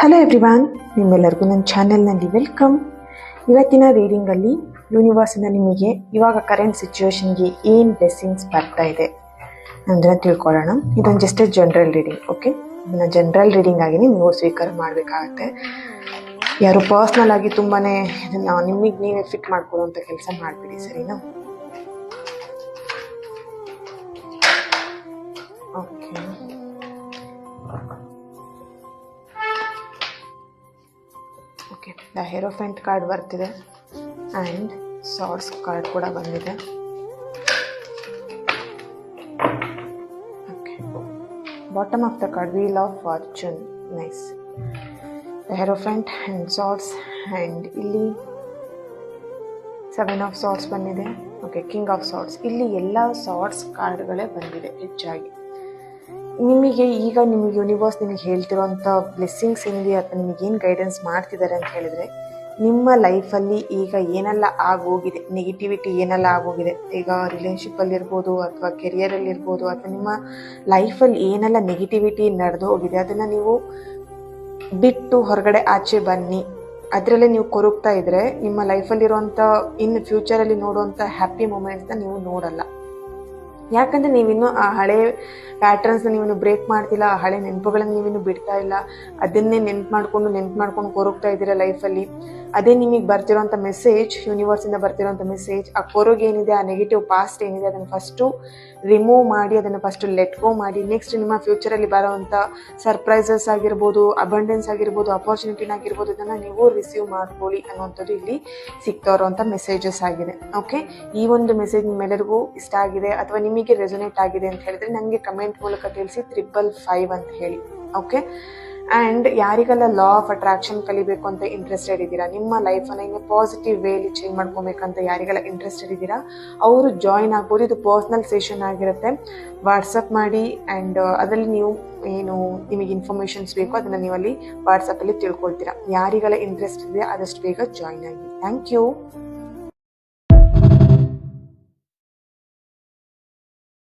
Hello everyone, ನಿಮ್ಮೆಲ್ಲರಿಗೂ ನನ್ನ ಚಾನೆಲ್ನಲ್ಲಿ ವೆಲ್ಕಮ್. ಇವತ್ತಿನ ರೀಡಿಂಗಲ್ಲಿ ಯೂನಿವರ್ಸಿಂದ ನಿಮಗೆ ಇವಾಗ ಕರೆಂಟ್ ಸಿಚುವೇಶನ್ಗೆ ಏನು ಬ್ಲೆಸ್ಸಿಂಗ್ಸ್ ಬರ್ತಾ ಇದೆ ಅಂದರೆ ತಿಳ್ಕೊಳ್ಳೋಣ. ಇದೊಂದು ಜಸ್ಟ್ ಜನರಲ್ ರೀಡಿಂಗ್, ಓಕೆ? ಇದನ್ನು ಜನರಲ್ ರೀಡಿಂಗ್ ಆಗಿನೇ ನೀವು ಸ್ವೀಕಾರ ಮಾಡಬೇಕಾಗತ್ತೆ. ಯಾರು ಪರ್ಸ್ನಲ್ ಆಗಿ ತುಂಬಾ ಇದನ್ನು ನಿಮಗೆ ನೀವೇ ಫಿಟ್ ಮಾಡ್ಕೊಳ್ಳೋಂಥ ಕೆಲಸ ಮಾಡಿಬಿಡಿ, ಸರಿನಾ? Okay, okay. The hierophant card ಬರ್ತಿದೆ ಆ್ಯಂಡ್ ಸಾರ್ಟ್ಸ್ ಕಾರ್ಡ್ ಕೂಡ ಬಂದಿದೆ. Okay, bottom of the card wheel of fortune. Nice. The hierophant and swords and ಇಲ್ಲಿ 7 ಆಫ್ ಸಾರ್ಟ್ಸ್ ಬಂದಿದೆ. Okay, king of swords. ಇಲ್ಲಿ ಎಲ್ಲ ಸಾರ್ಟ್ಸ್ ಕಾರ್ಡ್ಗಳೇ ಬಂದಿದೆ ಹೆಚ್ಚಾಗಿ. ನಿಮಗೆ ಯೂನಿವರ್ಸ್ ನಿಮಗೆ ಹೇಳ್ತಿರೋಂಥ ಬ್ಲೆಸ್ಸಿಂಗ್ಸ್ ಏನಿದೆ ಅಥವಾ ನಿಮಗೇನು ಗೈಡೆನ್ಸ್ ಮಾಡ್ತಿದ್ದಾರೆ ಅಂತ ಹೇಳಿದರೆ, ನಿಮ್ಮ ಲೈಫಲ್ಲಿ ಈಗ ಏನೆಲ್ಲ ಆಗೋಗಿದೆ, ನೆಗೆಟಿವಿಟಿ ಏನೆಲ್ಲ ಆಗೋಗಿದೆ, ಈಗ ರಿಲೇಷನ್ಶಿಪ್ಪಲ್ಲಿರ್ಬೋದು ಅಥವಾ ಕೆರಿಯರಲ್ಲಿರ್ಬೋದು ಅಥವಾ ನಿಮ್ಮ ಲೈಫಲ್ಲಿ ಏನೆಲ್ಲ ನೆಗೆಟಿವಿಟಿ ನಡೆದು ಹೋಗಿದೆ ಅದನ್ನು ನೀವು ಬಿಟ್ಟು ಹೊರಗಡೆ ಆಚೆ ಬನ್ನಿ. ಅದರಲ್ಲೇ ನೀವು ಕೊರಗ್ತಾ ಇದ್ದರೆ ನಿಮ್ಮ ಲೈಫಲ್ಲಿರುವಂಥ ಇನ್ನು ಫ್ಯೂಚರಲ್ಲಿ ನೋಡುವಂಥ ಹ್ಯಾಪಿ ಮೂಮೆಂಟ್ಸ್ನ ನೀವು ನೋಡಲ್ಲ. ಯಾಕಂದರೆ ನೀವಿನ್ನೂ ಆ ಹಳೆ ಪ್ಯಾಟರ್ನ್ಸ್ನ ನೀವಿನ್ನು ಬ್ರೇಕ್ ಮಾಡ್ತಿಲ್ಲ, ಆ ಹಳೆ ನೆನಪುಗಳನ್ನು ನೀವಿನ್ನು ಬಿಡ್ತಾ ಇಲ್ಲ. ಅದನ್ನೇ ನೆನ್ಪು ಮಾಡ್ಕೊಂಡು ಕೊರಗ್ತಾ ಇದ್ದೀರಾ ಲೈಫಲ್ಲಿ. ಅದೇ ನಿಮಗೆ ಬರ್ತಿರೋಂಥ ಮೆಸೇಜ್, ಯೂನಿವರ್ಸಿಂದ ಬರ್ತಿರೋಂಥ ಮೆಸೇಜ್. ಆ ಕೊರಗು ಏನಿದೆ, ಆ ನೆಗೆಟಿವ್ ಪಾಸ್ಟ್ ಏನಿದೆ ಅದನ್ನು ಫಸ್ಟು ರಿಮೂವ್ ಮಾಡಿ, ಅದನ್ನು ಫಸ್ಟು ಲೆಟ್ ಗೋ ಮಾಡಿ. ನೆಕ್ಸ್ಟ್ ನಿಮ್ಮ ಫ್ಯೂಚರಲ್ಲಿ ಬರೋವಂಥ ಸರ್ಪ್ರೈಸಸ್ ಆಗಿರ್ಬೋದು, ಅಬಂಡೆನ್ಸ್ ಆಗಿರ್ಬೋದು, ಅಪಾರ್ಚುನಿಟಿನಾಗಿರ್ಬೋದು, ಇದನ್ನು ನೀವು ರಿಸೀವ್ ಮಾಡ್ಕೊಳ್ಳಿ ಅನ್ನೋಂಥದ್ದು ಇಲ್ಲಿ ಸಿಗ್ತಾ ಇರೋವಂಥ ಮೆಸೇಜಸ್ ಆಗಿದೆ. ಓಕೆ, ಈ ಒಂದು ಮೆಸೇಜ್ ನಿಮ್ಮೆಲ್ಲರಿಗೂ ಇಷ್ಟ ಆಗಿದೆ ಅಥವಾ ನಿಮಗೆ ರೆಸೊನೇಟ್ ಆಗಿದೆ ಅಂತ ಹೇಳಿದ್ರೆ ನನಗೆ ಕಮೆಂಟ್ ಮೂಲಕ ತಿಳಿಸಿ 555 ಅಂತ ಹೇಳಿ. ಓಕೆ, ಆ್ಯಂಡ್ ಯಾರಿಗೆಲ್ಲ ಲಾ ಆಫ್ ಅಟ್ರಾಕ್ಷನ್ ಕಲಿಬೇಕು ಅಂತ ಇಂಟ್ರೆಸ್ಟೆಡ್ ಇದ್ದೀರಾ, ನಿಮ್ಮ ಲೈಫನ್ನು ಇನ್ನು ಪಾಸಿಟಿವ್ ವೇಲಿ ಚೇಂಜ್ ಮಾಡ್ಕೊಬೇಕಂತ ಯಾರಿಗೆಲ್ಲ ಇಂಟ್ರೆಸ್ಟೆಡ್ ಇದ್ದೀರಾ ಅವರು ಜಾಯಿನ್ ಆಗ್ಬೋದು. ಇದು ಪರ್ಸ್ನಲ್ ಸೆಷನ್ ಆಗಿರುತ್ತೆ. ವಾಟ್ಸಪ್ ಮಾಡಿ ಆ್ಯಂಡ್ ಅದರಲ್ಲಿ ನೀವು ಏನು ನಿಮಗೆ ಇನ್ಫಾರ್ಮೇಷನ್ಸ್ ಬೇಕು ಅದನ್ನು ನೀವು ಅಲ್ಲಿ ವಾಟ್ಸಪ್ಪಲ್ಲಿ ತಿಳ್ಕೊಳ್ತೀರಾ. ಯಾರಿಗೆಲ್ಲ ಇಂಟ್ರೆಸ್ಟ್ ಇದೆ ಆದಷ್ಟು ಬೇಗ ಜಾಯಿನ್ ಆಗಿ. Thank you.